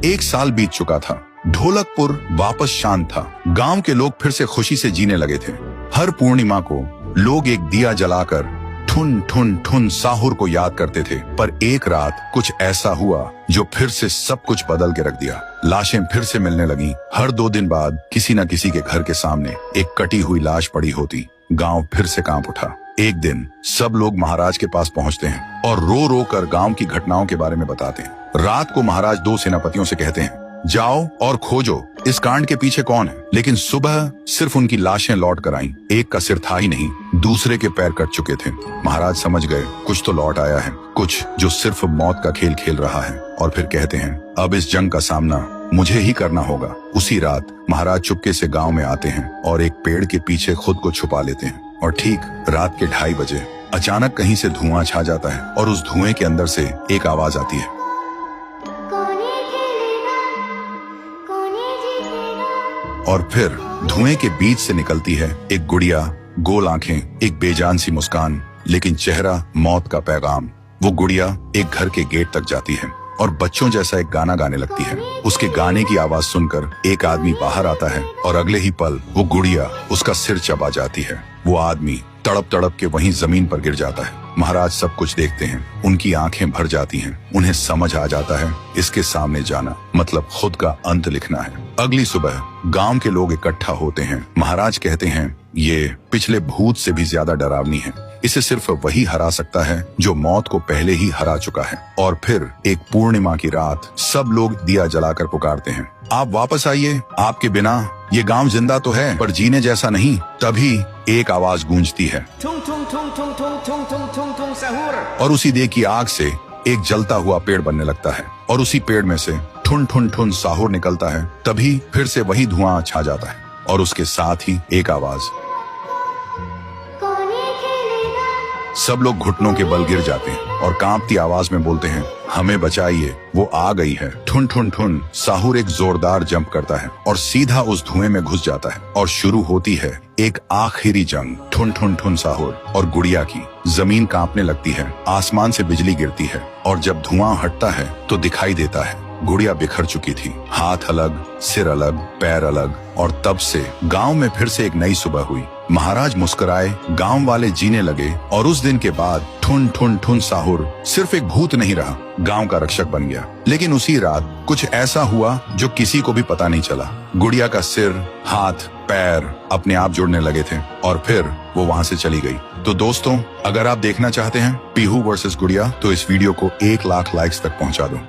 1 साल बीत चुका था। ढोलकपुर वापस शांत था। गांव के लोग फिर से खुशी से जीने लगे थे। हर पूर्णिमा को लोग एक दिया जलाकर ठुन ठुन ठुन साहुर को याद करते थे। पर एक रात कुछ ऐसा हुआ जो फिर से सब कुछ बदल के रख दिया। लाशें फिर से मिलने लगी। हर 2 दिन बाद किसी न किसी के घर के सामने एक कटी हुई लाश पड़ी होती। गांव फिर से कांप उठा। एक दिन सब लोग महाराज के पास पहुंचते हैं और रो रो कर गांव की घटनाओं के बारे में बताते हैं। रात को महाराज 2 सेनापतियों से कहते हैं, जाओ और खोजो इस कांड के पीछे कौन है। लेकिन सुबह सिर्फ उनकी लाशें लौट कर आईं। एक का सिर था ही नहीं, दूसरे के पैर कट चुके थे। महाराज समझ गए कुछ तो लौट आया है, कुछ जो सिर्फ मौत का खेल खेल रहा है। और फिर कहते हैं, अब इस जंग का सामना मुझे ही करना होगा। उसी रात महाराज चुपके से गांव में आते हैं और एक पेड़ के पीछे खुद को छुपा लेते हैं। और ठीक रात के 2:30 बजे अचानक कहीं से धुआं छा जाता है और उस धुएं के अंदर से एक आवाज आती है, और फिर धुएं के बीच से निकलती है एक गुड़िया, गोल आंखें, एक बेजान सी मुस्कान, लेकिन चेहरा मौत का पैगाम। वो गुड़िया एक घर के गेट तक जाती है और बच्चों जैसा एक गाना गाने लगती है। उसके गाने की आवाज सुनकर एक आदमी बाहर आता है और अगले ही पल वो गुड़िया उसका सिर चबा जाती है। वो आदमी तड़प तड़प के वहीं जमीन पर गिर जाता है। महाराज सब कुछ देखते हैं। उनकी आंखें भर जाती हैं। उन्हें समझ आ जाता है इसके सामने जाना मतलब खुद का अंत लिखना है। अगली सुबह गांव के लोग इकट्ठा होते हैं। महाराज कहते हैं, ये पिछले भूत से भी ज्यादा डरावनी है। इसे सिर्फ वही हरा सकता है जो मौत को पहले ही हरा चुका है। और फिर एक पूर्णिमा की रात सब लोग दिया जलाकर पुकारते हैं, आप वापस आइए, आपके बिना ये गांव जिंदा तो है पर जीने जैसा नहीं। तभी एक आवाज गूंजती है और उसी देह की आग से एक जलता हुआ पेड़ बनने लगता है और उसी पेड़ में से ठुन ठुन ठुन साहुर निकलता है। तभी फिर से वही धुआं छा जाता है और उसके साथ ही एक आवाज। सब लोग घुटनों के बल गिर जाते हैं और कांपती आवाज में बोलते हैं, हमें बचाइए, वो आ गई है। ठुन ठुन ठुन साहुर एक जोरदार जंप करता है और सीधा उस धुएं में घुस जाता है और शुरू होती है एक आखिरी जंग। ठुन ठुन ठुन साहुर और गुड़िया की। जमीन कांपने लगती है, आसमान से बिजली गिरती है और जब धुआं हटता है तो दिखाई देता है गुड़िया बिखर चुकी थी। हाथ अलग, सिर अलग, पैर अलग। और तब से गांव में फिर से एक नई सुबह हुई। महाराज मुस्कुराए, गांव वाले जीने लगे और उस दिन के बाद ठुन ठुन ठुन साहुर सिर्फ एक भूत नहीं रहा, गांव का रक्षक बन गया। लेकिन उसी रात कुछ ऐसा हुआ जो किसी को भी पता नहीं चला। गुड़िया का सिर, हाथ, पैर अपने आप जुड़ने लगे थे और फिर वो वहां से चली गई। तो दोस्तों, अगर आप देखना चाहते हैं पीहू वर्सेस गुड़िया तो इस वीडियो को 1 लाख लाइक्स तक पहुंचा दो।